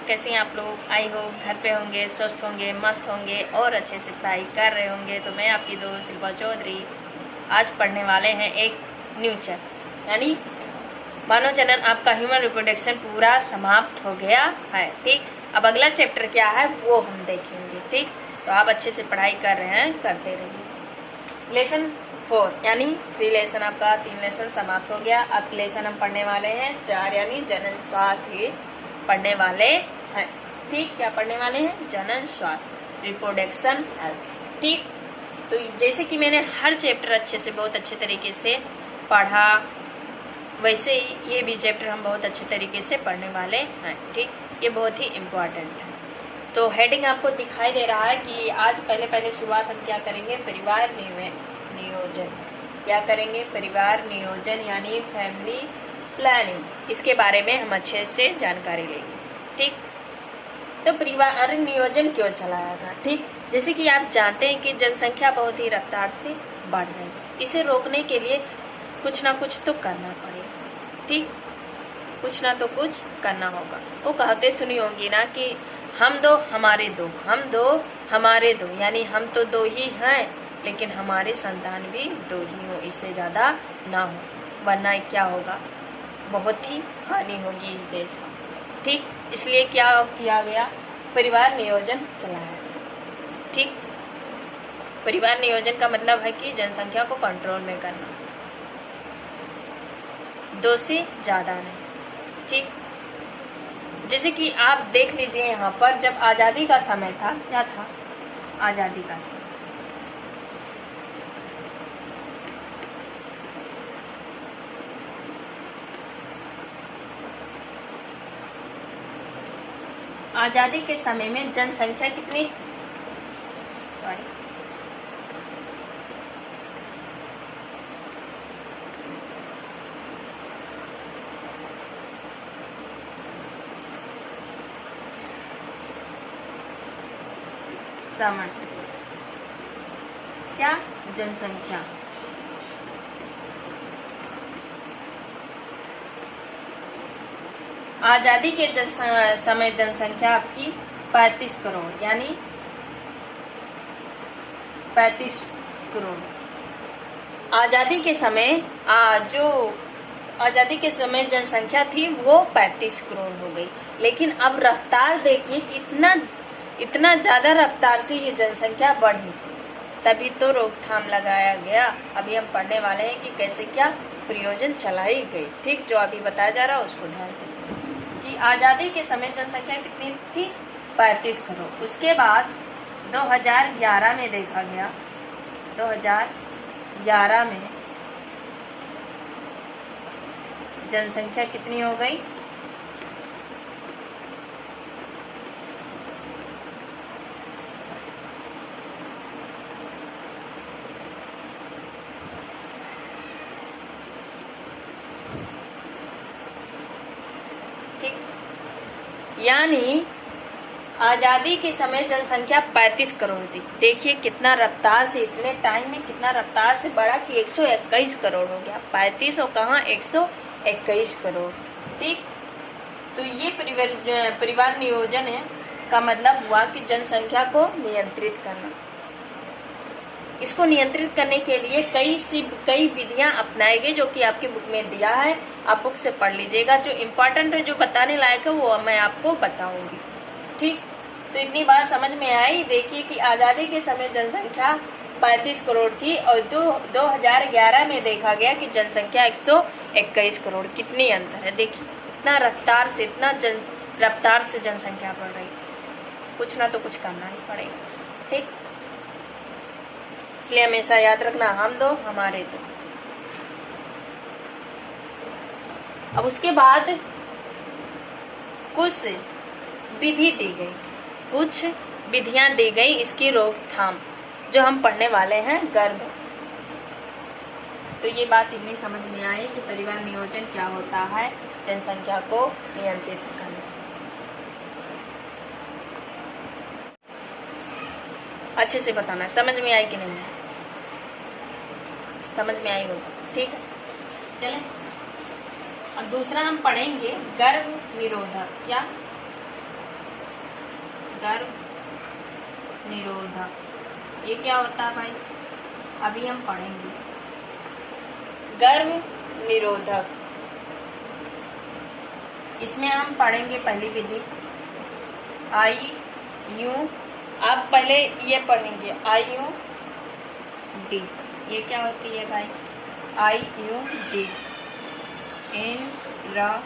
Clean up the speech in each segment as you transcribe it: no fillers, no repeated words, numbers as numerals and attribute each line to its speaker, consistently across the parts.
Speaker 1: कैसे हैं आप लोग। आई होप घर पे होंगे, स्वस्थ होंगे, मस्त होंगे और अच्छे से पढ़ाई कर रहे होंगे। तो मैं आपकी दोस्त शिल्पा चौधरी आज पढ़ने वाले हैं एक न्यू चैप्टर, यानी मानव जनन आपका ह्यूमन रिप्रोडक्शन पूरा समाप्त हो गया है। ठीक, अब अगला चैप्टर क्या है वो हम देखेंगे। ठीक, तो आप अच्छे से पढ़ाई कर रहे हैं, करते रहिए। लेसन 4 यानी 3 लेसन, आपका 3 लेसन समाप्त हो गया। अब लेसन हम पढ़ने वाले हैं 4 यानी जनन स्वास्थ्य पढ़ने वाले हैं। ठीक, क्या पढ़ने वाले हैं? जनन स्वास्थ्य, रिप्रोडक्शन हेल्थ। ठीक, तो जैसे कि मैंने हर चैप्टर अच्छे से बहुत अच्छे तरीके से पढ़ा, वैसे ही ये भी चैप्टर हम बहुत अच्छे तरीके से पढ़ने वाले हैं। ठीक, ये बहुत ही इम्पोर्टेंट है। तो हेडिंग आपको दिखाई दे रहा है कि आज पहले शुरुआत हम क्या करेंगे? परिवार नियोजन। क्या करेंगे? परिवार नियोजन यानी फैमिली प्लानिंग। इसके बारे में हम अच्छे से जानकारी लेंगे। ठीक, तो परिवार नियोजन क्यों चलाया था? ठीक, जैसे कि आप जानते हैं कि जनसंख्या बहुत ही रफ्तार से बढ़ रही है। इसे रोकने के लिए कुछ ना कुछ तो करना पड़ेगा। ठीक, कुछ ना तो कुछ करना होगा। वो कहते सुनी होगी ना कि हम दो हमारे दो, हम दो हमारे दो, यानी हम तो 2 ही हैं लेकिन हमारे संतान भी 2 ही हो, इससे ज्यादा ना हो, वरना क्या होगा? बहुत ही हानि होगी इस देश का। ठीक, इसलिए क्या किया गया? परिवार नियोजन चलाया। ठीक, परिवार नियोजन का मतलब है कि जनसंख्या को कंट्रोल में करना, 2 से ज्यादा नहीं। ठीक, जैसे कि आप देख लीजिए यहाँ पर जब आजादी का समय था, क्या था? आजादी का समय, आजादी के समय में जनसंख्या कितनी? सॉरी, समय क्या? जनसंख्या आजादी के समय जनसंख्या आपकी 35 करोड़, यानी 35 करोड़। आजादी के समय जो आजादी के समय जनसंख्या थी वो 35 करोड़ हो गई। लेकिन अब रफ्तार देखिए कि इतना ज्यादा रफ्तार से ये जनसंख्या बढ़ी, तभी तो रोकथाम लगाया गया। अभी हम पढ़ने वाले हैं कि कैसे क्या प्रयोजन चलाई गई। ठीक, जो अभी बताया जा रहा है उसको ध्यान से कि आजादी के समय जनसंख्या कितनी थी? 35 करोड़। उसके बाद 2011 में देखा गया, 2011 में जनसंख्या कितनी हो गई? यानी आजादी के समय जनसंख्या 35 करोड़ थी। देखिए कितना रफ्तार से, इतने टाइम में कितना रफ्तार से बढ़ा कि 121 करोड़ हो गया। 35 और कहाँ 121 करोड़। ठीक, तो ये परिवार नियोजन है का मतलब हुआ कि जनसंख्या को नियंत्रित करना। इसको नियंत्रित करने के लिए कई विधियां अपनाई गई, जो कि आपकी बुक में दिया है। आप बुक से पढ़ लीजिएगा। जो इम्पोर्टेंट है, जो बताने लायक है, वो मैं आपको बताऊंगी। ठीक, तो इतनी बात समझ में आई। देखिए कि आजादी के समय जनसंख्या 35 करोड़ थी और 2011 में देखा गया कि जनसंख्या 121 करोड़। कितनी अंतर है देखिए, इतना रफ्तार से जनसंख्या बढ़ रही, कुछ ना तो कुछ करना ही पड़ेगा। ठीक, इसलिए हमेशा याद रखना, हम 2 हमारे 2। अब उसके बाद कुछ विधि दी गई, कुछ विधियां दी गई इसकी रोकथाम, जो हम पढ़ने वाले हैं गर्भ। तो ये बात इतनी समझ में आई कि परिवार नियोजन क्या होता है? जनसंख्या को नियंत्रित करना। अच्छे से बताना, समझ में आई कि नहीं? समझ में आई होगी। ठीक है, चलें अब दूसरा हम पढ़ेंगे गर्भ निरोधक। क्या? गर्भ निरोधक, ये क्या होता है भाई, अभी हम पढ़ेंगे। गर्भ निरोधक, इसमें हम पढ़ेंगे पहली विधि आई यू, आप पहले ये पढ़ेंगे आई यू डी, ये क्या होती है भाई, I U D, intra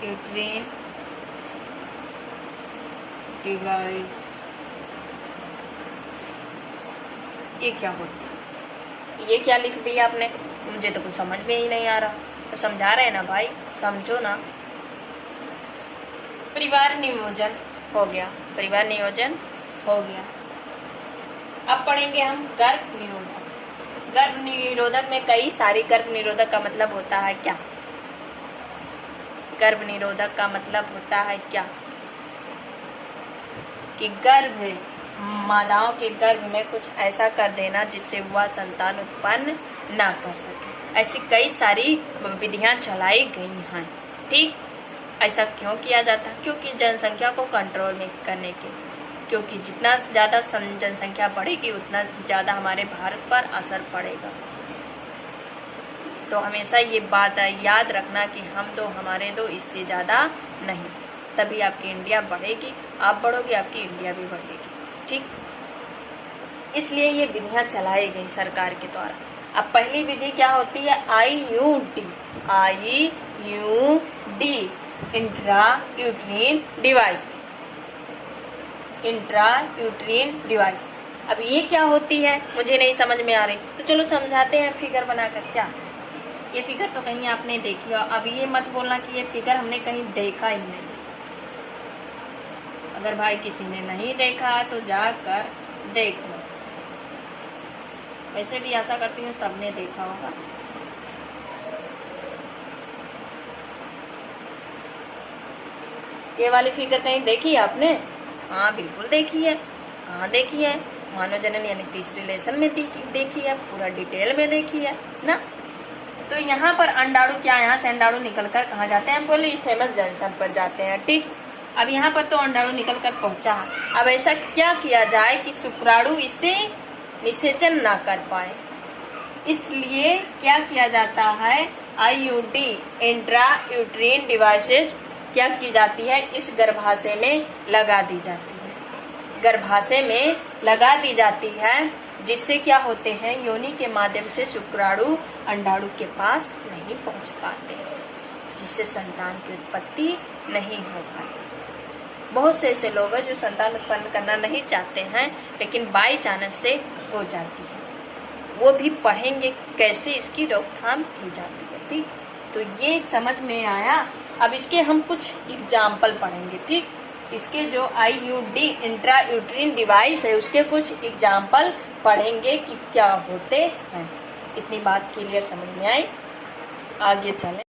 Speaker 1: uterine device, ये क्या होती है, ये क्या लिख दिया आपने, मुझे तो कुछ समझ में ही नहीं आ रहा, तो समझा रहे हैं ना भाई, समझो ना। परिवार नियोजन हो गया, परिवार नियोजन हो गया। अब पढ़ेंगे हम गर्भ निरोधक। गर्भ निरोधक में कई सारी, गर्भ निरोधक का मतलब होता है क्या, गर्भ निरोधक का मतलब होता है क्या, कि गर्भ, मादाओं के गर्भ में कुछ ऐसा कर देना जिससे वह संतान उत्पन्न ना कर सके। ऐसी कई सारी विधियां चलाई गई हैं, ठीक। ऐसा क्यों किया जाता है, क्योंकि जनसंख्या को कंट्रोल में करने के, क्योंकि जितना ज़्यादा जनसंख्या बढ़ेगी उतना ज़्यादा हमारे भारत पर असर पड़ेगा। तो हमेशा ये बात याद रखना कि हम दो हमारे दो, इससे ज़्यादा नहीं, तभी आपकी इंडिया बढ़ेगी, आप बढ़ोगे आपकी इंडिया भी बढ़ेगी, ठीक। इसलिए ये विधियां चलाई गई सरकार के द्वारा। अब पहली विधि क्या होती है, IUD, IUD, intra uterine device, intra uterine device. अब ये क्या होती है मुझे नहीं समझ में आ रही, तो चलो समझाते हैं फिगर बनाकर। क्या ये फिगर तो कहीं आपने देखी हो, अब ये मत बोलना कि ये फिगर हमने कहीं देखा ही नहीं। अगर भाई किसी ने नहीं देखा तो जाकर देख लो, वैसे भी आशा करती हूँ सबने देखा होगा। ये वाली फिगर कहीं देखी है आपने, हाँ बिल्कुल देखी है। कहाँ देखी है, मानव जनन यानी तीसरे लेसन में देखी है, पूरा डिटेल में देखी है ना। तो यहाँ पर अंडाणु क्या, यहाँ से अंडाणु निकलकर कहाँ जाते हैं, हम बोले इस्थेमस जंक्शन पर जाते हैं, ठीक। अब यहाँ पर तो अंडाणु निकलकर पहुंचा है। अब ऐसा क्या किया जाए कि शुक्राणु इससे निषेचन ना कर पाए, इसलिए क्या किया जाता है, IUD, इंट्रा यूट्रीन डिवाइसेज क्या की जाती है, इस गर्भाशय में लगा दी जाती है, गर्भाशय में लगा दी जाती है, जिससे क्या होते हैं, योनि के माध्यम से शुक्राणु अंडाणु के पास नहीं पहुंच पाते, जिससे संतान की उत्पत्ति नहीं हो पाती। बहुत से ऐसे लोग हैं जो संतान उत्पन्न करना नहीं चाहते हैं, लेकिन बाई चांस से हो जाती है, वो भी पढ़ेंगे कैसे इसकी रोकथाम की जाती है, ठीक। तो ये समझ में आया। अब इसके हम कुछ एग्जाम्पल पढ़ेंगे, ठीक। इसके जो IUD, इंट्रा यूट्रीन डिवाइस है, उसके कुछ एग्जाम्पल पढ़ेंगे कि क्या होते हैं। इतनी बात क्लियर समझ में आई, आगे चलें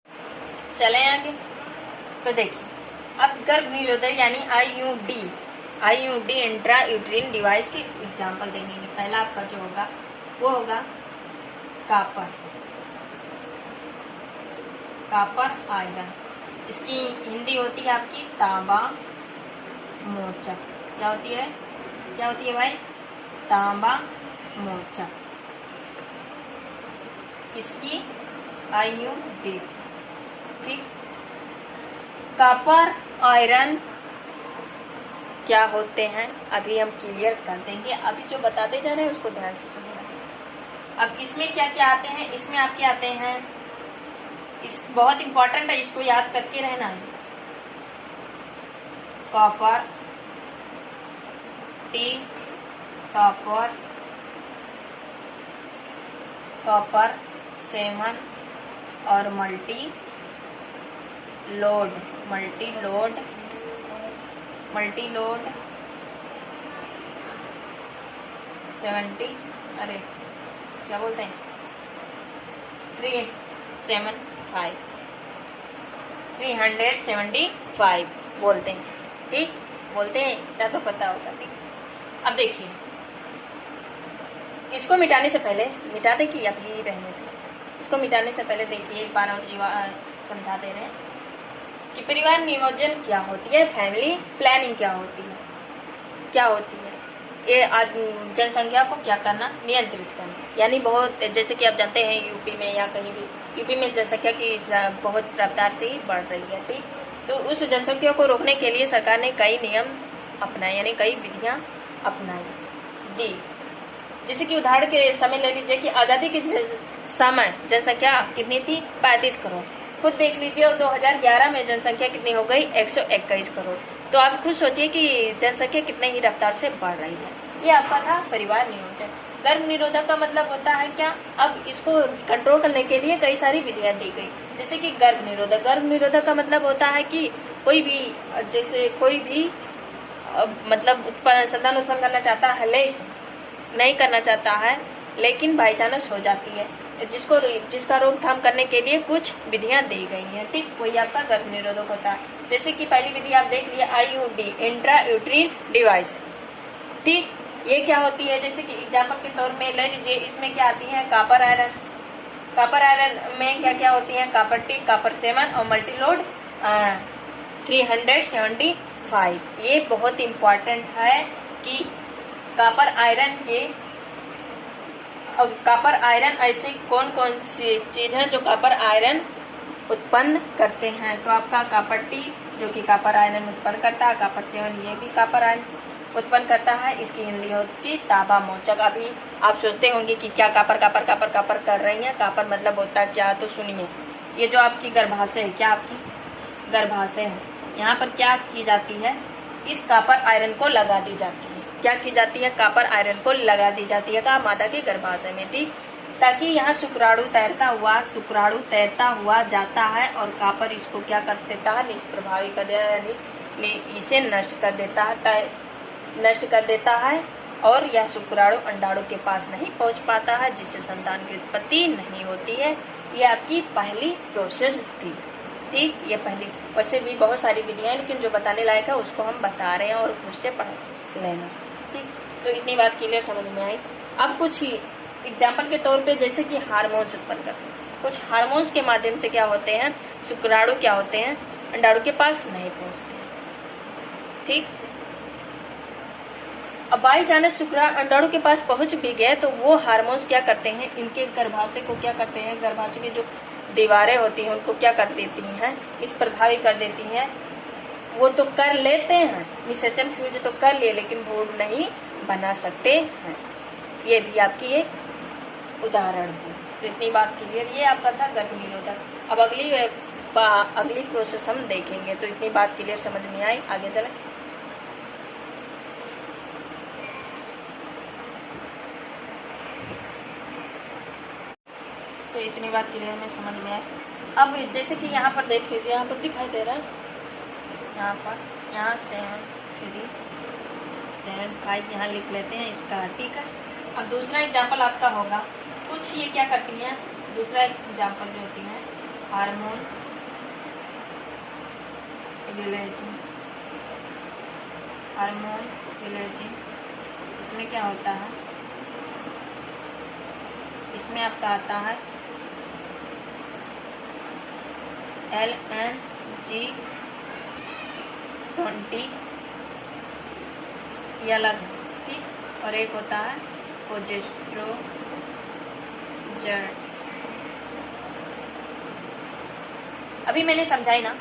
Speaker 1: आगे। तो देखिए, अब गर्भ निरोधक यानी IUD, इंट्रा यूट्रीन डिवाइस के एग्जाम्पल देंगे। पहला आपका जो होगा वो होगा कापर आयरन, इसकी हिंदी होती है आपकी तांबा मोचक। क्या होती है भाई, तांबा मोचक, इसकी IUD, ठीक। कॉपर आयरन क्या होते हैं अभी हम क्लियर कर देंगे, अभी जो बताते जा रहे हैं उसको ध्यान से सुनिए। अब इसमें क्या क्या आते हैं, इसमें आपके आते हैं, इस बहुत इंपॉर्टेंट है, इसको याद करके रहना है। कॉपर, टी, कॉपर 7 और मल्टी लोड 70, अरे क्या बोलते हैं 375 बोलते हैं, ठीक, बोलते हैं, इतना तो पता होगा, ठीक। अब देखिए, इसको मिटाने से पहले, मिटा दे कि अभी रहने दे, इसको मिटाने से पहले देखिए एक बार और समझा दे रहे हैं। कि परिवार नियोजन क्या होती है, फैमिली प्लानिंग क्या होती है, ये जनसंख्या को क्या करना, नियंत्रित करना। यानी बहुत, जैसे कि आप जानते हैं यूपी में या कहीं भी, यूपी में जनसंख्या की बहुत रफ्तार से ही बढ़ रही है, ठीक। तो उस जनसंख्या को रोकने के लिए सरकार ने कई नियम अपनाए, यानी कई विधियां अपनाई दी। जैसे कि उदाहरण के समय ले लीजिए कि आज़ादी के समय जनसंख्या कितनी थी, 35 करोड़। खुद देख लीजिए, और 2011 में जनसंख्या कितनी हो गई, 121 करोड़। तो आप खुद सोचिए कि जनसंख्या कितने ही रफ्तार से बढ़ रही है। ये आपका था परिवार नियोजन। गर्भ निरोधक का मतलब होता है क्या, अब इसको कंट्रोल करने के लिए कई सारी विधियां दी गई। जैसे कि गर्भ निरोधक का मतलब होता है कि कोई भी, जैसे कोई भी मतलब संतान उत्पन्न करना चाहता है, नहीं करना चाहता है, लेकिन बाई चांस हो जाती है, जिसका रोकथाम करने के लिए कुछ विधियां दी गई हैं, ठीक। वही आपका गर्भ निरोधक होता है। जैसे कि पहली विधि आप देख लिए, IUD, इंट्रा यूट्रीन डिवाइस, ठीक। ये क्या होती है, जैसे कि एग्जाम्पल के तौर में ले लीजिए, इसमें क्या आती है, कॉपर आयरन में क्या क्या होती है, कॉपर टी, कॉपर 7 और मल्टीलोड 375। ये बहुत इम्पोर्टेंट है कि कॉपर आयरन ऐसी कौन कौन सी चीज है जो कॉपर आयरन उत्पन्न करते हैं। तो आपका कॉपर टी जो कि कॉपर आयरन उत्पन्न करता है, कॉपर 7 ये भी कॉपर आयरन उत्पन्न करता है। इसकी हिंदी होती तांबा मोचक। अभी आप सोचते होंगे कि क्या कॉपर कर रही है, कॉपर मतलब होता है क्या, तो सुनिए, ये जो आपकी गर्भाशय है, क्या आपकी गर्भाशय है, यहाँ पर क्या की जाती है, इस कॉपर आयरन को लगा दी जाती है। क्या की जाती है, कॉपर आयरन को लगा दी जाती है कहाँ, माता के गर्भाशय में, ठीक। ताकि यहाँ शुक्राणु तैरता हुआ जाता है और कॉपर इसको क्या कर देता है, निष्प्रभावी कर देता है, यानी इसे नष्ट कर देता है और यह शुक्राणु अंडाणु के पास नहीं पहुँच पाता है, जिससे संतान की उत्पत्ति नहीं होती है। ये आपकी पहली प्रोसेस थी, ठीक। ये पहली, वैसे भी बहुत सारी विधियां हैं, लेकिन जो बताने लायक है उसको हम बता रहे हैं और उससे पढ़ लेना, ठीक। तो इतनी बात क्लियर समझ में आई। अब कुछ ही एग्जाम्पल के तौर पे, जैसे कि हार्मोन्स उत्पन्न करते हैं, कुछ हार्मोन्स के माध्यम से क्या होते हैं, शुक्राणु क्या होते हैं, अंडाणु के पास नहीं पहुंचते, ठीक। अब बाई चांस शुक्राणु अंडाणु के पास पहुंच भी गए तो वो हार्मोन्स क्या करते हैं, इनके गर्भाशय को क्या करते हैं, गर्भाशय की जो दीवारें होती हैं उनको क्या कर देती हैं, इस प्रभावी कर देती हैं। वो तो कर लेते हैं, निषेचन फ्यूज तो कर लिए, लेकिन भ्रूण नहीं बना सकते हैं। ये भी आपकी एक उदाहरण है। तो इतनी बात क्लियर, ये आपका था गर्भ निरोधक। अब अगली प्रोसेस हम देखेंगे। तो इतनी बात क्लियर समझ में आई, आगे चले। तो इतनी बात क्लियर में समझ में आए। अब जैसे कि यहाँ पर देख लीजिए, यहाँ पर दिखाई दे रहा है, यहाँ 7, 3, 7, 5 यहाँ लिख लेते हैं इसका, ठीक है। अब दूसरा एग्जाम्पल आपका होगा, कुछ ये क्या करती हैं, दूसरा एग्जाम्पल जो होती है हार्मोन रिलीजिंग, इसमें क्या होता है, इसमें आपका आता है LNG20 ये अलग, ठीक। और एक होता है प्रोजेस्टेरोन। अभी मैंने समझाई ना,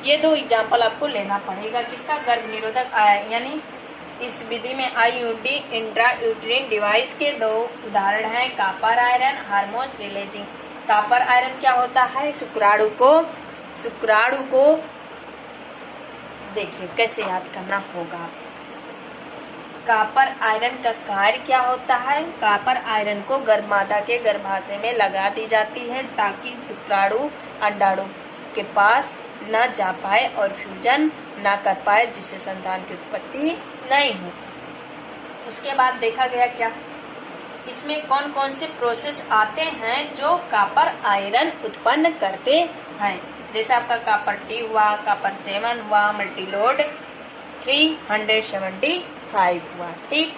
Speaker 1: ये 2 एग्जाम्पल आपको लेना पड़ेगा किसका, गर्भ निरोधक यानी इस विधि में IUD, इंट्रा यूट्रीन डिवाइस के 2 उदाहरण हैं, copper iron, hormones releasing. Copper iron क्या होता है, शुक्राणु को देखिए कैसे याद करना होगा। कॉपर आयरन का कार्य क्या होता है, कॉपर आयरन को गर्भमाता के गर्भाशय में लगा दी जाती है ताकि शुक्राणु अंडाणु के पास न जा पाए और फ्यूजन न कर पाए, जिससे संतान की उत्पत्ति नहीं हो। उसके बाद देखा गया क्या, इसमें कौन कौन से प्रोसेस आते हैं जो कॉपर आयरन उत्पन्न करते हैं। जैसे आपका कॉपर टी हुआ, कॉपर 7 हुआ, मल्टीलोड 375 हुआ, ठीक।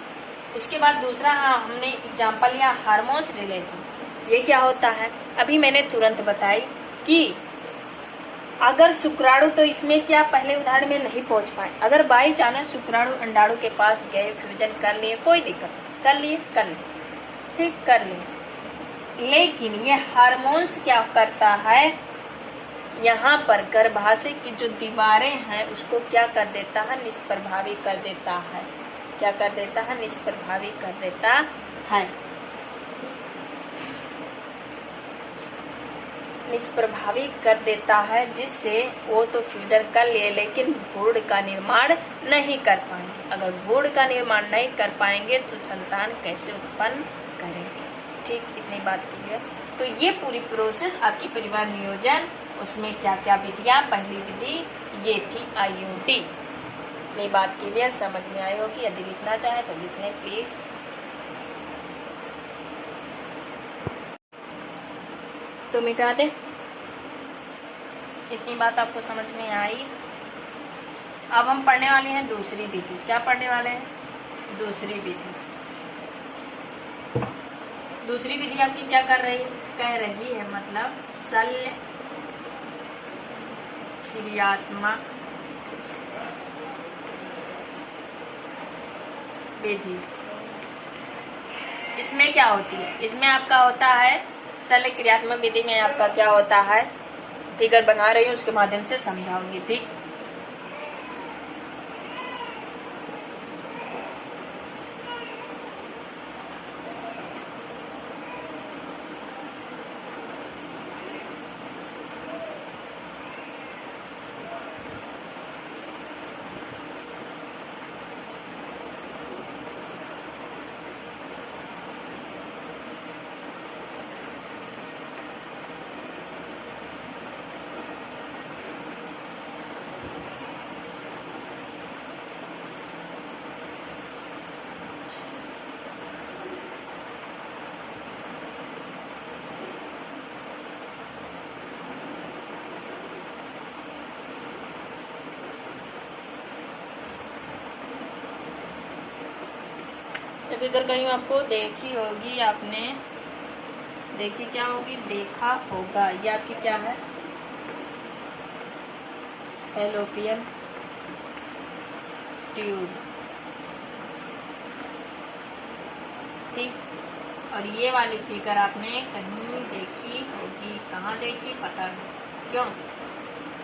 Speaker 1: उसके बाद दूसरा हमने एग्जाम्पल लिया हार्मोन्स रिलीजिंग। ये क्या होता है, अभी मैंने तुरंत बताई कि अगर शुक्राणु, तो इसमें क्या पहले उदाहरण में नहीं पहुंच पाए, अगर बाई चांस शुक्राणु अंडाणु के पास गए, फ्यूजन कर लिए, कोई दिक्कत, कर लिए ठीक कर लिए, लेकिन ये हार्मोन्स क्या करता है, यहाँ पर गर्भाशय की जो दीवारें हैं उसको क्या कर देता है, निष्प्रभावी कर देता है। क्या कर देता है, निष्प्रभावी कर देता है, निष्प्रभावी कर देता है, जिससे वो तो फ्यूजन कर लिए लेकिन भ्रूण का निर्माण नहीं कर पाएंगे। अगर भ्रूण का निर्माण नहीं कर पाएंगे तो संतान कैसे उत्पन्न करेंगे। ठीक, इतनी बात की है। तो ये पूरी प्रोसेस आपकी परिवार नियोजन, उसमें क्या क्या विधियां, पहली विधि ये थी IUD। इतनी बात क्लियर समझ में आई होगी। यदि लिखना चाहे तो लिख लें प्लीज। तो मिटा दे। इतनी बात आपको समझ में आई। अब हम पढ़ने वाले हैं दूसरी विधि। क्या पढ़ने वाले हैं, दूसरी विधि। दूसरी विधि आपकी क्या कह रही है, मतलब शल्य क्रियात्मक विधि। इसमें क्या होती है, इसमें आपका होता है शल्य क्रियात्मक विधि में आपका क्या होता है, फिगर बना रही हूँ उसके माध्यम से समझाऊंगी। ठीक, फिगर कहीं आपको देखी होगी, आपने देखी क्या होगी, देखा होगा। ये आपकी क्या है, फैलोपियन ट्यूब। ठीक, और ये वाली फिगर आपने कहीं देखी होगी, कहाँ देखी पता नहीं, क्यों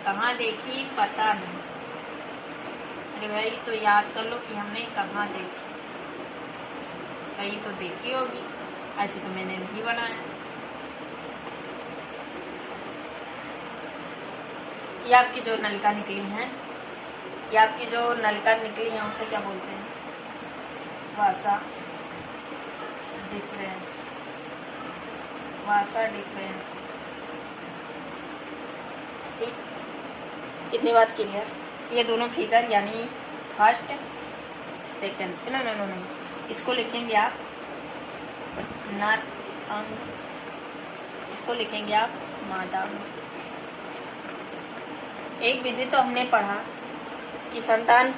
Speaker 1: कहाँ देखी पता नहीं। अरे भाई तो याद कर लो कि हमने कहाँ देखी, कहीं तो देखी होगी, ऐसे तो मैंने नहीं बनाया। ये आपकी जो नलिका निकली है, ये आपकी जो नलिका निकली है उसे क्या बोलते हैं, वासा डिफरेंस, वासा डिफरेंस। ठीक, इतनी बात क्लियर। ये दोनों फिगर यानी फर्स्ट सेकंड, नो, इसको लिखेंगे आप नर अंग, इसको लिखेंगे आप मादा अंग। एक विधि तो हमने पढ़ा कि संतान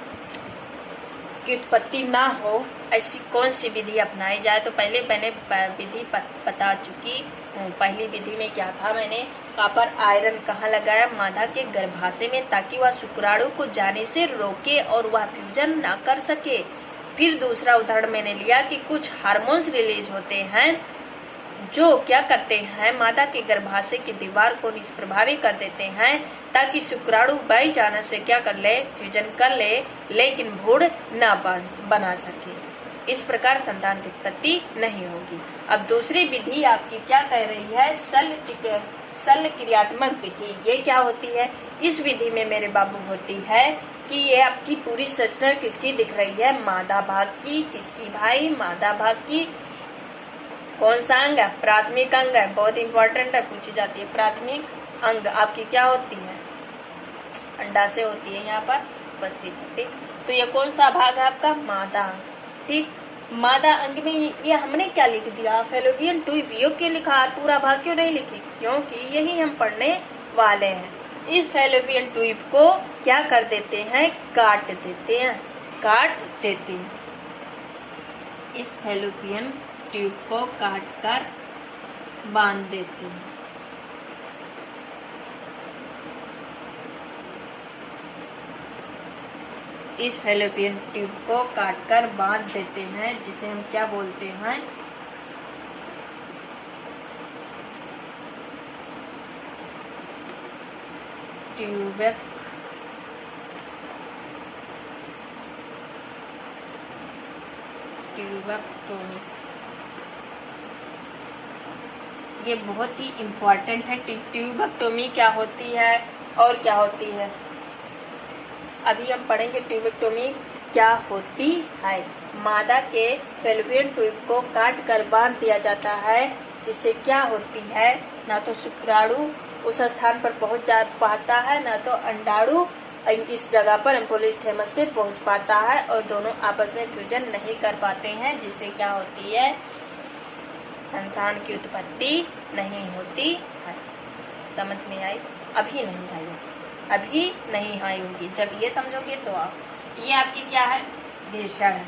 Speaker 1: की उत्पत्ति ना हो, ऐसी कौन सी विधि अपनाई जाए। तो पहले मैंने विधि बता चुकी हूँ। पहली विधि में क्या था, मैंने कॉपर आयरन कहाँ लगाया, मादा के गर्भाशय में, ताकि वह शुक्राणु को जाने से रोके और वह फ्यूजन ना कर सके। फिर दूसरा उदाहरण मैंने लिया कि कुछ हार्मोन्स रिलीज होते हैं जो क्या करते हैं, मादा के गर्भाशय की दीवार को निष्प्रभावी कर देते हैं, ताकि शुक्राणु बाई चांस से क्या कर ले, फ्यूजन कर ले, लेकिन भ्रूण ना बना सके। इस प्रकार संतान की उत्पत्ति नहीं होगी। अब दूसरी विधि आपकी क्या कह रही है, शल्य क्रियात्मक विधि। ये क्या होती है, इस विधि में मेरे बाबू होती है कि ये आपकी पूरी संरचना किसकी दिख रही है, मादा भाग की। किसकी भाई, मादा भाग की। कौन सा अंग है, प्राथमिक अंग है, बहुत इंपॉर्टेंट है, पूछी जाती है। प्राथमिक अंग आपकी क्या होती है, अंडाशय होती है, यहाँ पर उपस्थित है। ठीक, तो ये कौन सा भाग है आपका, मादा अंग। ठीक, मादा अंग में ये हमने क्या लिख दिया, फैलोपियन ट्यूब। यो क्यों लिखा, पूरा भाग क्यों नहीं लिखी, क्योंकि यही हम पढ़ने वाले हैं। इस फैलोपियन ट्यूब को क्या कर देते हैं, काट देते हैं, काट देते हैं। इस फैलोपियन ट्यूब को काट कर बांध देते हैं। इस फैलोपियन ट्यूब को काटकर बांध देते हैं, जिसे हम क्या बोलते हैं, ट्यूबेक्टोमी। ये बहुत ही इम्पॉर्टेंट है। ट्यूबेक्टोमी क्या होती है और क्या होती है, अभी हम पढ़ेंगे ट्यूबेक्टोमी क्या होती है। मादा के फैलोपियन ट्यूब को काट कर बांध दिया जाता है, जिससे क्या होती है, ना तो शुक्राणु उस स्थान पर पहुंच जा पाता है, ना तो अंडाणु इस जगह पर एम्पोलिस थैमस पे पहुंच पाता है, और दोनों आपस में फ्यूजन नहीं कर पाते हैं, जिससे क्या होती है, संतान की उत्पत्ति नहीं होती है। समझ में आई? अभी नहीं आई होगी, अभी नहीं आई होगी। जब ये समझोगे तो आप, ये आपकी क्या है, भेषण है।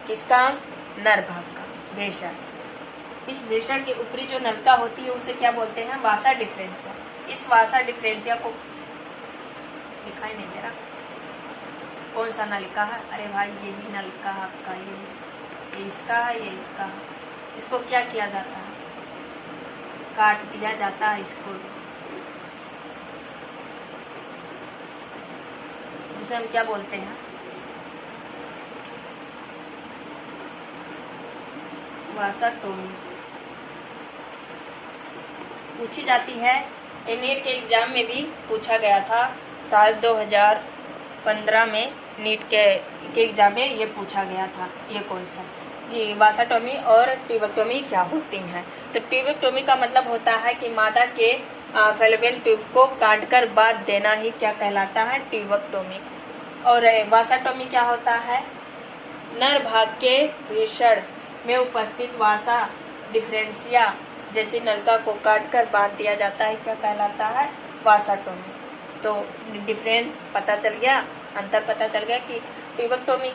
Speaker 1: किसका? नर भाग का भेषण। इस भेषण के ऊपरी जो नलिका होती है उसे क्या बोलते हैं, वासा डिफरेंसिया। इस वासा डिफरेंसिया को दिखाई नहीं दे रहा, कौन सा नलिका है, अरे भाई ये ही नलिका है आपका, ये इसका है, ये इसका है। इसको क्या किया जाता है, काट दिया जाता है इसको, जिसे हम क्या बोलते हैं, वासाटोमी। पूछी जाती है, नीट के एग्जाम में भी पूछा गया था, साल 2015 में नीट के एग्जाम में ये पूछा गया था ये क्वेश्चन कि वासाटोमी और ट्यूबेक्टोमी क्या होती हैं। तो ट्यूबेक्टोमी का मतलब होता है कि मादा के फैलोपियन ट्यूब को काटकर बांध देना ही क्या कहलाता है, ट्यूबेक्टोमी। और वासाटोमी क्या होता है, नर भाग के भेषण में उपस्थित वासा डिफरेंसिया जैसी नलिका को काटकर बांध दिया जाता है, क्या कहलाता है, वासाटोमी। तो डिफरेंस पता चल गया, अंतर पता चल गया कि ट्यूबेक्टोमी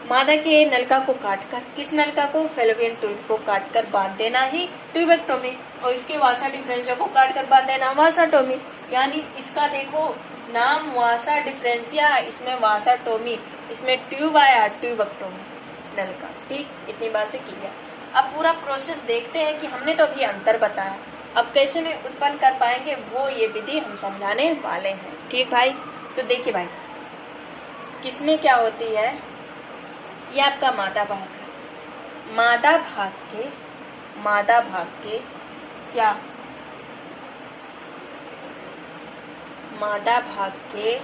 Speaker 1: मादा के नलिका को काटकर, किस नलिका को, फैलोपियन ट्यूब को काटकर बांध देना ही ट्यूबेक्टोमी, और इसके वासा डिफरेंसिया को काटकर बांध देना वासाटोमी। यानी इसका देखो नाम वासा डिफरेंसिया, इसमें वासाटोमी, इसमें ट्यूब आया, ट्यूबेक्टोमी नलिका। ठीक, इतनी बात से किया। अब पूरा प्रोसेस देखते हैं कि हमने तो अभी अंतर बताया, अब कैसे में उत्पन्न कर पाएंगे वो ये विधि हम समझाने वाले हैं। ठीक भाई, तो देखिए भाई, किसमें क्या होती है, ये आपका मादा भाग है। मादा भाग के क्या, मादा भाग के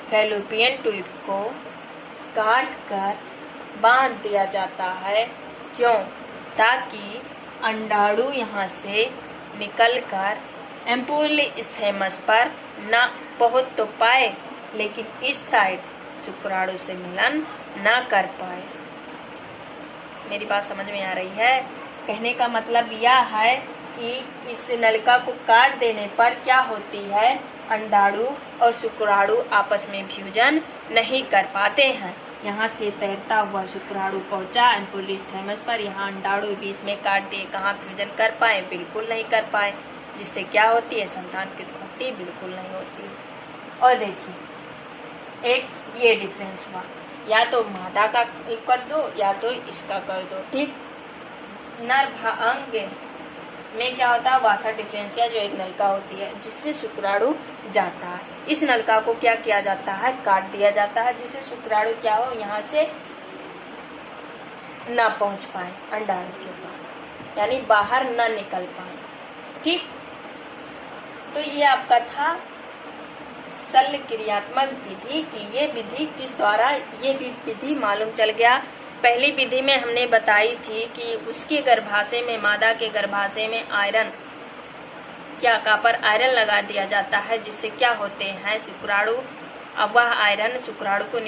Speaker 1: फैलोपियन ट्यूब को काट कर बांध दिया जाता है। क्यों? ताकि अंडाणु यहाँ से निकलकर एम्पोलिस थैमस पर न पहुंच तो पाए, लेकिन इस साइड शुक्राणु से मिलन न कर पाए। मेरी बात समझ में आ रही है? कहने का मतलब यह है कि इस नलिका को काट देने पर क्या होती है, अंडाणु और शुक्राणु आपस में फ्यूजन नहीं कर पाते हैं। यहाँ से तैरता हुआ शुक्राणु पहुंचा एम्पोलिस थैमस पर, यहाँ अंडाणु बीच में काट दिए, कहाँ फ्यूजन कर पाए, बिल्कुल नहीं कर पाए, जिससे क्या होती है, संतान की उत्पत्ति बिल्कुल नहीं होती। और देखिए, एक ये डिफरेंस हुआ, या तो मादा का कर दो या तो इसका कर दो। ठीक, नर भाग में क्या होता है, वासा डिफरेंसिया जो एक नलिका होती है जिससे शुक्राणु जाता है, इस नलिका को क्या किया जाता है, काट दिया जाता है, जिससे शुक्राणु क्या हो, यहाँ से ना पहुंच पाए अंडाणु के पास, यानी बाहर ना निकल पाए। ठीक, तो ये आपका था शल्य क्रियात्मक विधि की। ये विधि किस द्वारा, ये विधि मालूम चल गया। पहली विधि में हमने बताई थी कि उसके गर्भाशय में, मादा के गर्भाशय में आयरन, क्या कॉपर आयरन लगा दिया जाता है, जिससे क्या होते हैं, शुक्राणु, अब वह आयरन शुक्राणु को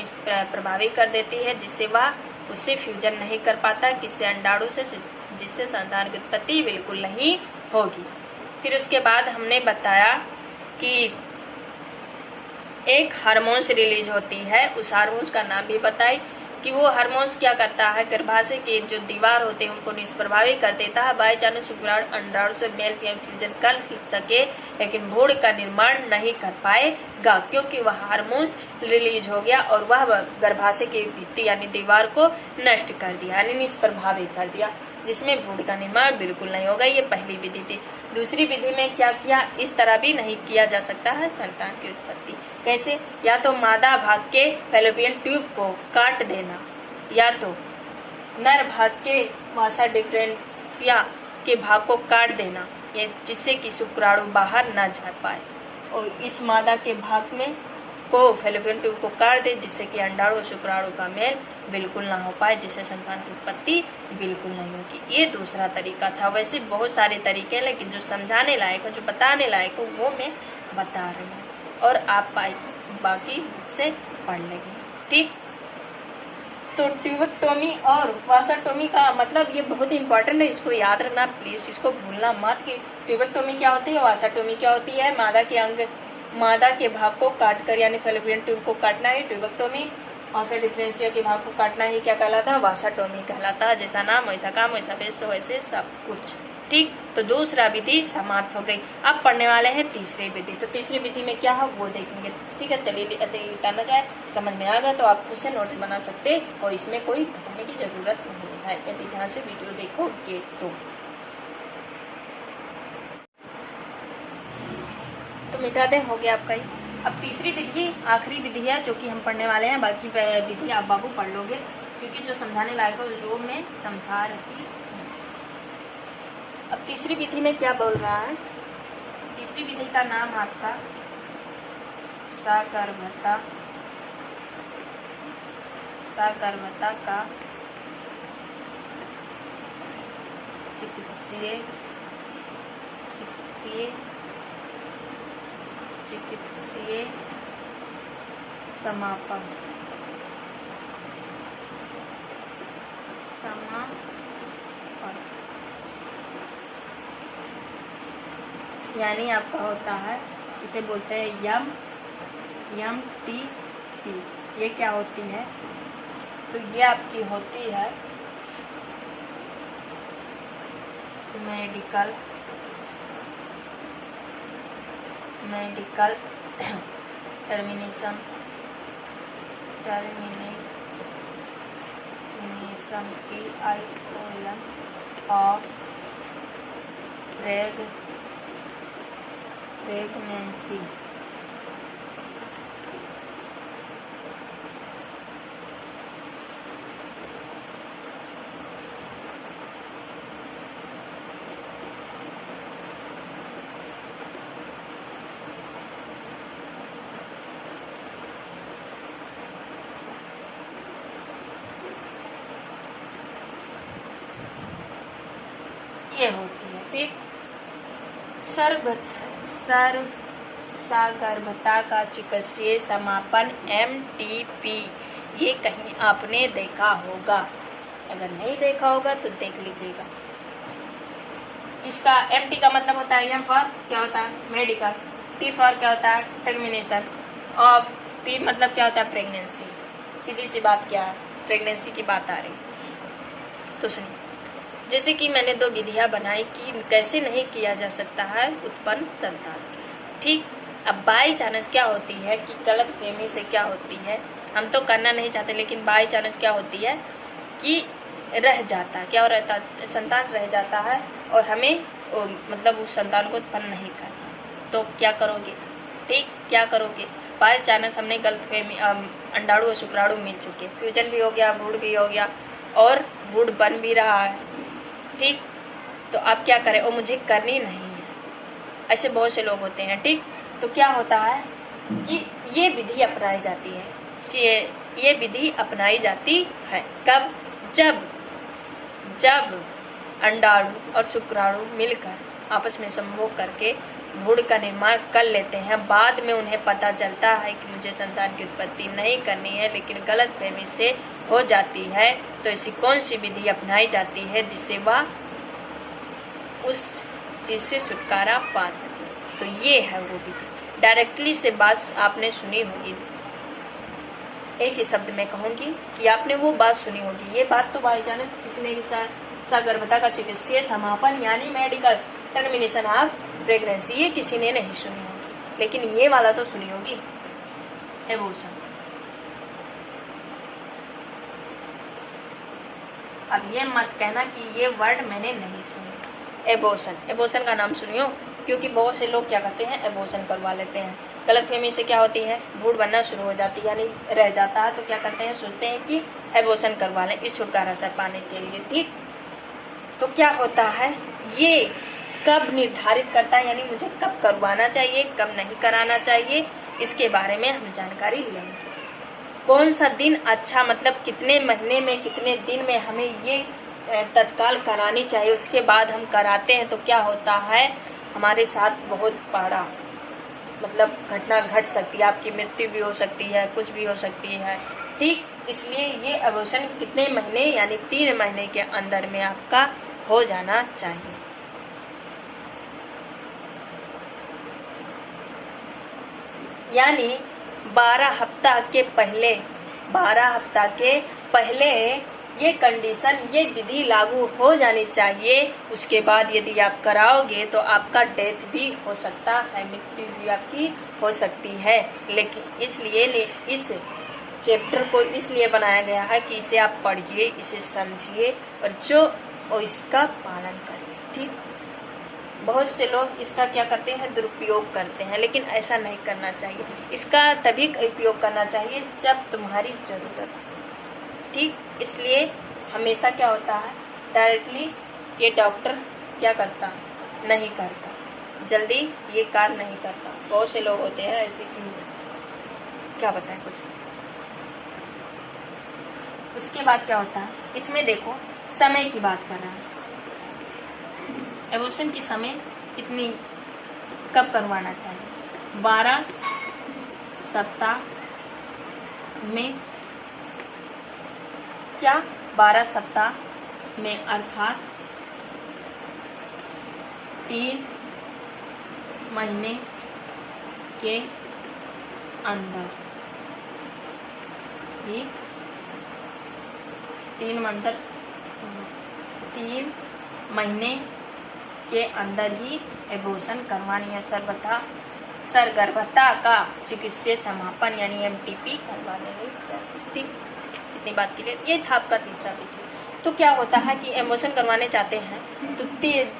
Speaker 1: प्रभावित कर देती है, जिससे वह उससे फ्यूजन नहीं कर पाता, किससे, अंडाणु से, जिससे संतान की उत्पत्ति बिल्कुल नहीं होगी। फिर उसके बाद हमने बताया कि एक हार्मोन्स रिलीज होती है, उस हार्मोन्स का नाम भी बताई, कि वो हार्मोन्स क्या करता है, गर्भाशय के जो दीवार होते हैं उनको निष्प्रभावी कर देता है। बाई चांस शुक्राणु अंडाणु से मेल फीमेल फ्यूजन कर सके लेकिन भ्रूण का निर्माण नहीं कर पाएगा, क्योंकि वह हार्मोन रिलीज हो गया और वह गर्भाशय की भित्ति यानी दीवार को नष्ट कर दिया यानी निष्प्रभावित कर दिया, जिसमें भ्रूण का निर्माण बिल्कुल नहीं होगा। ये पहली विधि थी। दूसरी विधि में क्या किया, इस तरह भी नहीं किया जा सकता है संतान की उत्पत्ति। कैसे, या तो मादा भाग के फैलोपियन ट्यूब को काट देना या तो नर भाग के वासा डिफरेंसिया के भाग को काट देना, ये जिससे कि शुक्राणु बाहर न जा पाए, और इस मादा के भाग में को फैलोपियन ट्यूब को काट दे जिससे कि अंडाणु और शुक्राणु का मेल बिल्कुल ना हो पाए, जिससे संतान की उत्पत्ति बिल्कुल नहीं होगी। ये दूसरा तरीका था। वैसे बहुत सारे तरीके हैं लेकिन जो समझाने लायक है, जो बताने लायक है वो मैं बता रही हूँ और आप बाकी से पढ़ लेंगे। ठीक, तो ट्यूबेक्टोमी और वासाटोमी का मतलब ये बहुत इंपॉर्टेंट है, इसको याद रखना प्लीज, इसको भूलना मत कि ट्यूबेक्टोमी क्या होती है, वासाटोमी क्या होती है। मादा के भाग को काटकर यानी फैलोपियन ट्यूब को काटना है ट्यूबेक्टोमी, वासा डिफरेंशिया के भाग को काटना ही क्या कहलाता है, वासाटोमी कहलाता है। जैसा नाम वैसा काम वैसा पेश वैसे सब कुछ। ठीक, तो दूसरा विधि समाप्त हो गई। अब पढ़ने वाले हैं तीसरी विधि। तो तीसरी विधि में क्या है वो देखेंगे। ठीक है, चलिए बताना चाहे समझ में आ गया तो आप खुद से नोट्स बना सकते और इसमें कोई बताने की जरूरत नहीं है यदि ध्यान से वीडियो देखोगे तो मिटा दे, हो गया आपका ही। अब तीसरी विधि आखिरी विधि है जो कि हम पढ़ने वाले हैं, बाकी विधि आप बाबू पढ़ लोगे क्योंकि जो समझाने लायक है जो मैं समझा रही हूँ। अब तीसरी विधि में क्या बोल रहा है, तीसरी विधि का नाम आपका सगर्भता का चिकित्सीय समापन यानी आपका होता है, इसे बोलते हैं MTT। ये क्या होती है, तो ये आपकी होती है मेडिकल टर्मिनेशन ऑफ प्रेगनेंसी। ये होती है। ठीक, सगर्भता का चिकित्सीय समापन MTP, ये कहीं आपने देखा होगा, अगर नहीं देखा होगा तो देख लीजिएगा। इसका MT का मतलब होता है, M फॉर क्या होता है मेडिकल, T फॉर क्या होता है टर्मिनेशन ऑफ, P मतलब क्या होता है प्रेगनेंसी। सीधी सी बात क्या है, प्रेगनेंसी की बात आ रही। तो सुनिए, जैसे कि मैंने दो विधियां बनाई कि कैसे नहीं किया जा सकता है उत्पन्न संतान। ठीक, अब बाई चांस क्या होती है कि गलत फहमी से क्या होती है, हम तो करना नहीं चाहते लेकिन बाई चांस क्या होती है कि रह जाता है, क्या रहता है संतान रह जाता है और हमें मतलब उस संतान को उत्पन्न नहीं करना, तो क्या करोगे। ठीक, क्या करोगे, बाई चांस हमने गलत फहमी अंडाणु और शुक्राणु मिल चुके, फ्यूजन भी हो गया, भ्रूण भी हो गया और भ्रूण बन भी रहा है। ठीक, तो आप क्या करें, और मुझे करनी नहीं है, ऐसे बहुत से लोग होते हैं। ठीक, तो क्या होता है कि ये विधि अपनाई जाती है, ये विधि अपनाई जाती है कब, जब अंडाणु और शुक्राणु मिलकर आपस में संभोग करके भ्रूण का निर्माण कर लेते हैं। बाद में उन्हें पता चलता है कि मुझे संतान की उत्पत्ति नहीं करनी है लेकिन गलत फहमी से हो जाती है, तो ऐसी कौन सी विधि अपनाई जाती है जिससे वह उस चीज से छुटकारा पा सके। तो ये है वो विधि। डायरेक्टली से बात आपने सुनी होगी, एक ही शब्द में कहूंगी कि आपने वो बात सुनी होगी। ये बात तो भाईजान किसी ने सगर्भता का चिकित्सीय समापन यानी मेडिकल टर्मिनेशन ऑफ प्रेगनेंसी, ये किसी ने नहीं सुनी होगी, लेकिन ये वाला तो सुनी होगी, एबॉर्शन। अब ये मत कहना कि ये वर्ड मैंने नहीं सुनी। एबॉर्शन, एबॉर्शन का नाम सुनियो, क्योंकि बहुत से लोग क्या करते हैं, एबॉर्शन करवा लेते हैं। गलतफहमी से क्या होती है, भूड बनना शुरू हो जाती है, यानी रह जाता है, तो क्या करते हैं, सोचते हैं कि एबॉर्शन करवा लें इस छुटकारा से पाने के लिए। ठीक, तो क्या होता है, ये कब निर्धारित करता है, यानी मुझे कब करवाना चाहिए, कब नहीं कराना चाहिए, इसके बारे में हम जानकारी लेंगे। कौन सा दिन अच्छा, मतलब कितने महीने में, कितने दिन में हमें ये तत्काल करानी चाहिए, उसके बाद हम कराते हैं तो क्या होता है, हमारे साथ बहुत बड़ा मतलब घटना घट सकती है, आपकी मृत्यु भी हो सकती है, कुछ भी हो सकती है। ठीक, इसलिए ये एबॉर्शन कितने महीने यानी 3 महीने के अंदर में आपका हो जाना चाहिए। यानी 12 हफ्ता के पहले, 12 हफ्ता के पहले ये कंडीशन, ये विधि लागू हो जानी चाहिए। उसके बाद यदि आप कराओगे तो आपका डेथ भी हो सकता है, मृत्यु भी आपकी हो सकती है। लेकिन इसलिए इस चैप्टर को इसलिए बनाया गया है कि इसे आप पढ़िए, इसे समझिए और इसका पालन करिए। ठीक, बहुत से लोग इसका क्या करते हैं, दुरुपयोग करते हैं, लेकिन ऐसा नहीं करना चाहिए। इसका तभी उपयोग करना चाहिए जब तुम्हारी जरूरत। ठीक, इसलिए हमेशा क्या होता है, डायरेक्टली ये डॉक्टर क्या करता, नहीं करता, जल्दी ये कार्य नहीं करता। बहुत से लोग होते हैं ऐसे कि क्या बताएं कुछ। उसके बाद क्या होता है, इसमें देखो समय की बात कर रहा है, एबॉर्शन की समय कितनी, कब करवाना चाहिए, 12 सप्ताह में। क्या 12 सप्ताह में, अर्थात 3 महीने के अंदर ही 3 महीने के अंदर ही एबॉर्शन करवानी है। सरगर्भता का चिकित्सीय समापन यानी MTP करवा लेनी चाहिए। ठीक, इतनी बात के लिए ये था आपका तीसरा विधि। तो क्या होता है कि एबॉर्शन करवाने चाहते हैं तो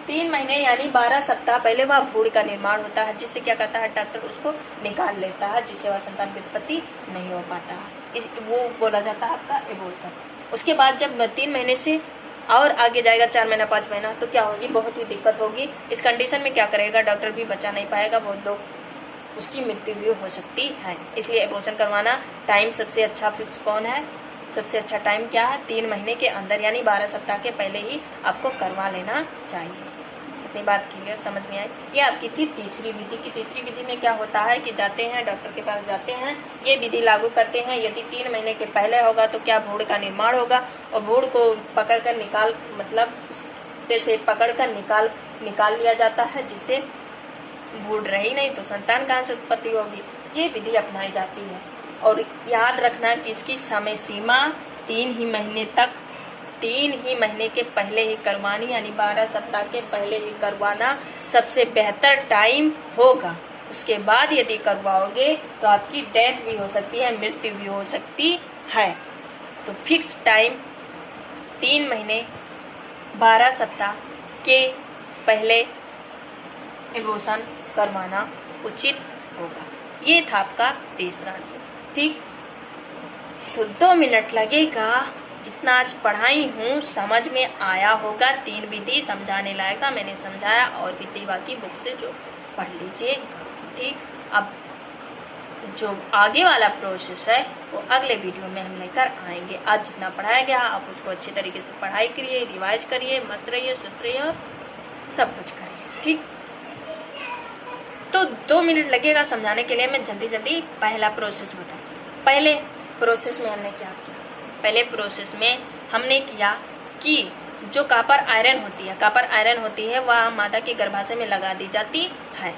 Speaker 1: 3 महीने यानी 12 सप्ताह पहले वह भ्रूण का निर्माण होता है, जिससे क्या करता है, डॉक्टर उसको निकाल लेता है, जिससे वह संतान की उत्पत्ति नहीं हो पाता है। वो बोला जाता है आपका एबॉर्शन। उसके बाद जब 3 महीने से और आगे जाएगा, 4 महीना 5 महीना, तो क्या होगी, बहुत ही दिक्कत होगी। इस कंडीशन में क्या करेगा, डॉक्टर भी बचा नहीं पाएगा, बहुत लोग उसकी मृत्यु भी हो सकती है। इसलिए एबॉर्शन करवाना टाइम सबसे अच्छा फिक्स कौन है, सबसे अच्छा टाइम क्या है, 3 महीने के अंदर यानी 12 सप्ताह के पहले ही आपको करवा लेना चाहिए। इतनी बात क्लियर समझ में आई। ये आपकी थी तीसरी विधि की। तीसरी विधि में क्या होता है कि जाते हैं डॉक्टर के पास, जाते हैं, ये विधि लागू करते हैं। यदि 3 महीने के पहले होगा तो क्या भ्रूण का निर्माण होगा और भ्रूण को पकड़कर निकाल, मतलब जैसे पकड़कर निकाल लिया जाता है, जिससे भ्रूण रही नहीं तो संतान कहाँ से उत्पत्ति होगी। ये विधि अपनाई जाती है और याद रखना कि इसकी समय सीमा 3 ही महीने तक, 3 ही महीने के पहले ही करवानी, यानी 12 सप्ताह के पहले ही करवाना सबसे बेहतर टाइम होगा। उसके बाद यदि करवाओगे तो आपकी डेथ भी हो सकती है, मृत्यु भी हो सकती है। तो फिक्स टाइम 3 महीने 12 सप्ताह के पहले एबॉर्शन करवाना उचित होगा। ये था आपका तीसरा। ठीक, तो 2 मिनट लगेगा। जितना आज पढ़ाई हूँ समझ में आया होगा। 3 विधि समझाने लायक था, मैंने समझाया, और विधि बाकी बुक से जो पढ़ लीजिए। ठीक, अब जो आगे वाला प्रोसेस है वो अगले वीडियो में हम लेकर आएंगे। आज जितना पढ़ाया गया आप उसको अच्छे तरीके से पढ़ाई करिए, रिवाइज करिए, मस्त रहिए, सुस्त रहिए और सब कुछ करिए। ठीक, तो 2 मिनट लगेगा समझाने के लिए। मैं जल्दी पहला प्रोसेस बताऊँ। पहले प्रोसेस में हमने क्या किया, पहले प्रोसेस में हमने किया कि जो कॉपर आयरन होती है, वह मादा के गर्भाशय में लगा दी जाती है।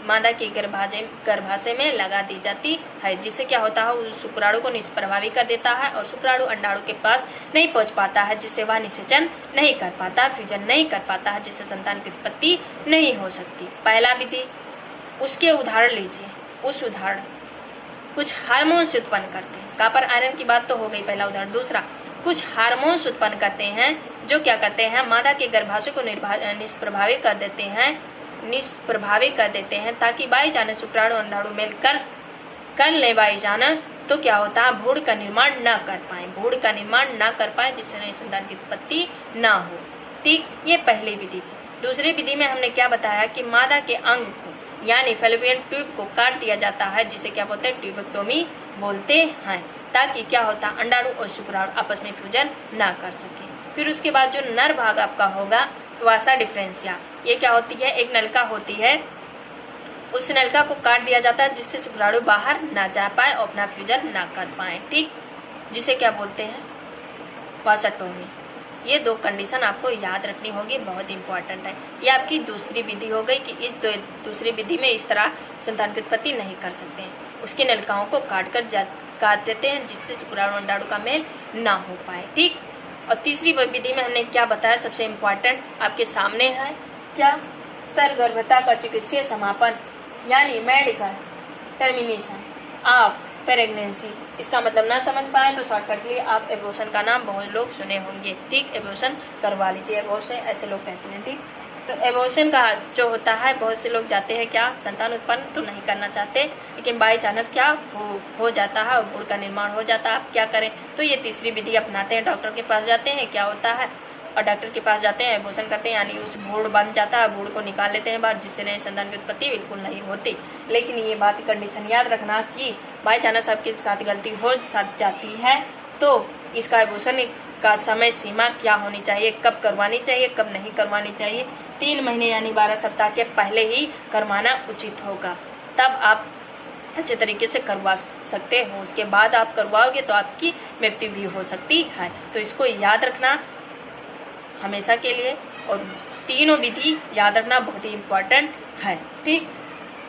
Speaker 1: मादा के गर्भाशय में लगा दी जाती है, जिससे क्या होता है उस शुक्राणु को निष्प्रभावी कर देता है और शुक्राणु अंडाणु के पास नहीं पहुंच पाता है, जिससे वह निषेचन नहीं कर पाता, फ्यूजन नहीं कर पाता है, जिससे संतान की उत्पत्ति नहीं हो सकती। पहला विधि, उसके उदाहरण लीजिए। उस उदाहरण कुछ हार्मोन्स उत्पन्न करते हैं। कॉपर आयरन की बात तो हो गई पहला उदाहरण। दूसरा, कुछ हार्मोन्स उत्पन्न करते हैं जो क्या करते हैं, मादा के गर्भाशय को निष्प्रभावी कर देते हैं ताकि बाई चांस शुक्राणु अंडाणु मेल कर ले बाई चांस, तो क्या होता है भ्रूण का निर्माण न कर पाए, जिससे नई संतान की उत्पत्ति न हो। ठीक, ये पहली विधि थी। दूसरी विधि में हमने क्या बताया कि मादा के अंग को यानी फैलोपियन ट्यूब को काट दिया जाता है, जिसे क्या बोलते हैं, ट्यूबेक्टोमी बोलते हैं, ताकि क्या होता है अंडाणु और शुक्राणु आपस में फ्यूजन ना कर सके। फिर उसके बाद जो नर भाग आपका होगा वासा डिफरेंशिया, ये क्या होती है, एक नलिका होती है, उस नलिका को काट दिया जाता है जिससे शुक्राणु बाहर ना जा पाए और अपना फ्यूजन ना कर पाए। ठीक, जिसे क्या बोलते हैं, वासाटोमी। ये दो कंडीशन आपको याद रखनी होगी, बहुत इंपॉर्टेंट है। ये आपकी दूसरी विधि हो गई कि इस दूसरी विधि में इस तरह संतान की उत्पत्ति नहीं कर सकते हैं, उसकी नलिकाओं को काट देते हैं जिससे शुक्राणु अंडाणु का मेल ना हो पाए। ठीक, और तीसरी विधि में हमने क्या बताया, सबसे इम्पोर्टेंट आपके सामने है क्या, सरगर्भता का चिकित्सीय समापन यानी मेडिकल टर्मिनेशन ऑफ प्रेगनेंसी। इसका मतलब ना समझ पाए तो शॉर्टकटली आप एबॉर्शन का नाम बहुत लोग सुने होंगे। ठीक, एबॉर्शन करवा लीजिए, एबॉर्शन ऐसे लोग कहते हैं। ठीक, तो एबॉर्शन का जो होता है, बहुत से लोग जाते हैं क्या, संतान उत्पन्न तो नहीं करना चाहते, लेकिन बाई चांस क्या हो जाता है और भ्रूण का निर्माण हो जाता है। आप क्या करें, तो ये तीसरी विधि अपनाते हैं, डॉक्टर के पास जाते हैं, क्या होता है, और डॉक्टर के पास जाते हैं, एबॉर्शन करते हैं, यानी उस भ्रूण बन जाता है, भ्रूण को निकाल लेते हैं बाहर, जिससे नई संतान की उत्पत्ति बिल्कुल नहीं होती। लेकिन ये बात कंडीशन याद रखना कि बाई चांस आपके साथ गलती हो जाती है तो इसका एबॉर्शन का समय सीमा क्या होनी चाहिए, कब करवानी चाहिए, कब नहीं करवानी चाहिए, 3 महीने यानी 12 सप्ताह के पहले ही करवाना उचित होगा, तब आप अच्छे तरीके से करवा सकते हो। उसके बाद आप करवाओगे तो आपकी मृत्यु भी हो सकती है। तो इसको याद रखना हमेशा के लिए, और तीनों विधि याद रखना बहुत ही इम्पोर्टेंट है। ठीक,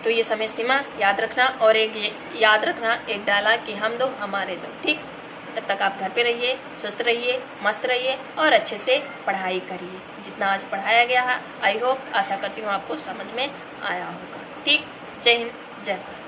Speaker 1: तो ये समय सीमा याद रखना, और एक याद रखना, एक डाला कि हम दो हमारे दो। ठीक, तब तक आप घर पे रहिए, स्वस्थ रहिए, मस्त रहिए और अच्छे से पढ़ाई करिए। जितना आज पढ़ाया गया है, आई होप, आशा करती हूँ आपको समझ में आया होगा। ठीक, जय हिंद, जय भारत।